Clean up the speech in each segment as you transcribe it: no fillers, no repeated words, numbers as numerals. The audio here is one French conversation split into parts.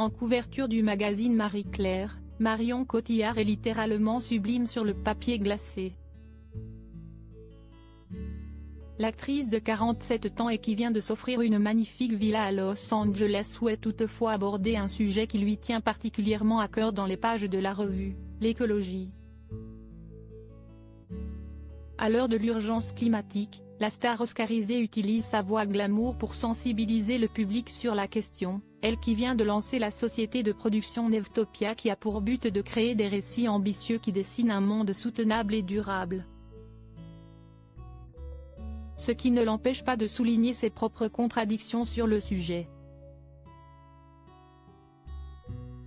En couverture du magazine Marie-Claire, Marion Cotillard est littéralement sublime sur le papier glacé. L'actrice de 47 ans et qui vient de s'offrir une magnifique villa à Los Angeles souhaite toutefois aborder un sujet qui lui tient particulièrement à cœur dans les pages de la revue, l'écologie. À l'heure de l'urgence climatique, la star oscarisée utilise sa voix glamour pour sensibiliser le public sur la question, elle qui vient de lancer la société de production Nevtopia qui a pour but de créer des récits ambitieux qui dessinent un monde soutenable et durable. Ce qui ne l'empêche pas de souligner ses propres contradictions sur le sujet.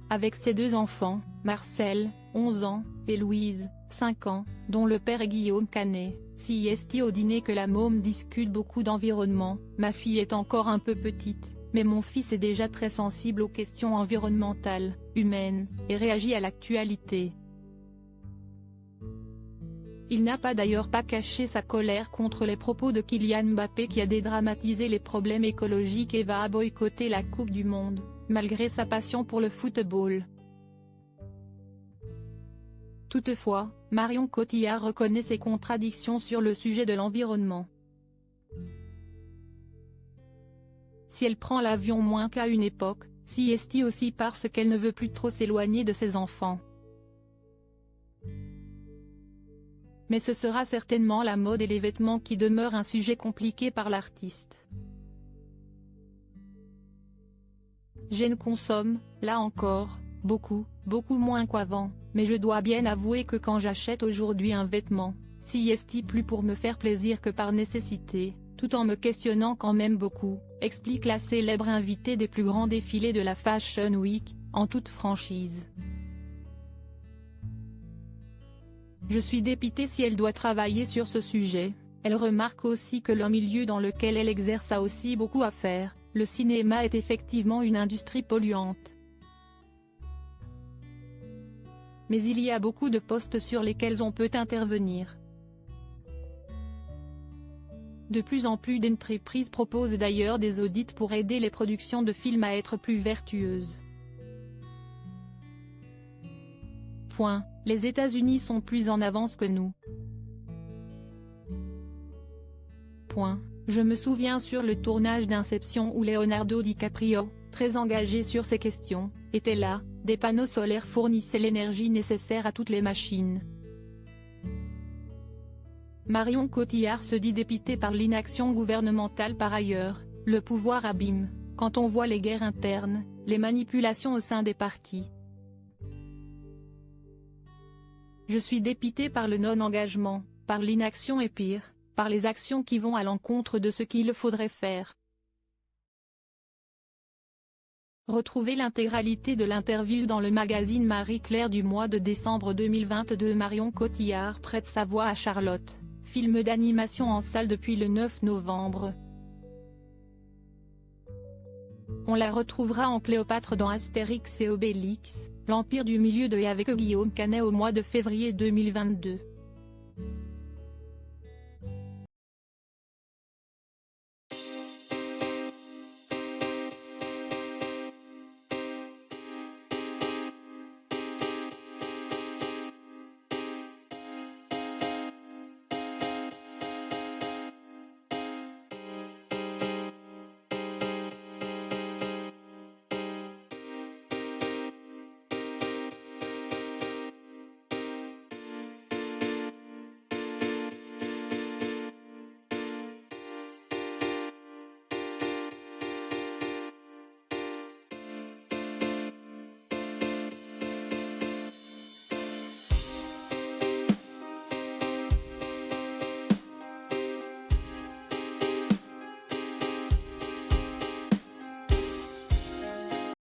Avec ses deux enfants, Marcel, 11 ans, et Louise, 5 ans, dont le père est Guillaume Canet, CST au dîner que la môme discute beaucoup d'environnement. Ma fille est encore un peu petite, mais mon fils est déjà très sensible aux questions environnementales, humaines, et réagit à l'actualité. Il n'a d'ailleurs pas caché sa colère contre les propos de Kylian Mbappé qui a dédramatisé les problèmes écologiques et va boycotter la Coupe du Monde, malgré sa passion pour le football. Toutefois, Marion Cotillard reconnaît ses contradictions sur le sujet de l'environnement. Si elle prend l'avion moins qu'à une époque, CST aussi parce qu'elle ne veut plus trop s'éloigner de ses enfants. Mais ce sera certainement la mode et les vêtements qui demeurent un sujet compliqué par l'artiste. Je ne consomme, là encore, beaucoup moins qu'avant, mais je dois bien avouer que quand j'achète aujourd'hui un vêtement, CST plus pour me faire plaisir que par nécessité, tout en me questionnant quand même beaucoup, explique la célèbre invitée des plus grands défilés de la Fashion Week, en toute franchise. Je suis dépitée si elle doit travailler sur ce sujet. Elle remarque aussi que le milieu dans lequel elle exerce a aussi beaucoup à faire, le cinéma est effectivement une industrie polluante. Mais il y a beaucoup de postes sur lesquels on peut intervenir. De plus en plus d'entreprises proposent d'ailleurs des audits pour aider les productions de films à être plus vertueuses. Les États-Unis sont plus en avance que nous. Je me souviens sur le tournage d'Inception où Leonardo DiCaprio, très engagé sur ces questions, était là, des panneaux solaires fournissaient l'énergie nécessaire à toutes les machines. Marion Cotillard se dit dépitée par l'inaction gouvernementale par ailleurs, le pouvoir abîme, quand on voit les guerres internes, les manipulations au sein des partis. Je suis dépitée par le non-engagement, par l'inaction et pire, par les actions qui vont à l'encontre de ce qu'il faudrait faire. Retrouvez l'intégralité de l'interview dans le magazine Marie-Claire du mois de décembre 2022. Marion Cotillard prête sa voix à Charlotte, film d'animation en salle depuis le 9 novembre. On la retrouvera en Cléopâtre dans Astérix et Obélix, l'Empire du Milieu et avec Guillaume Canet au mois de février 2022.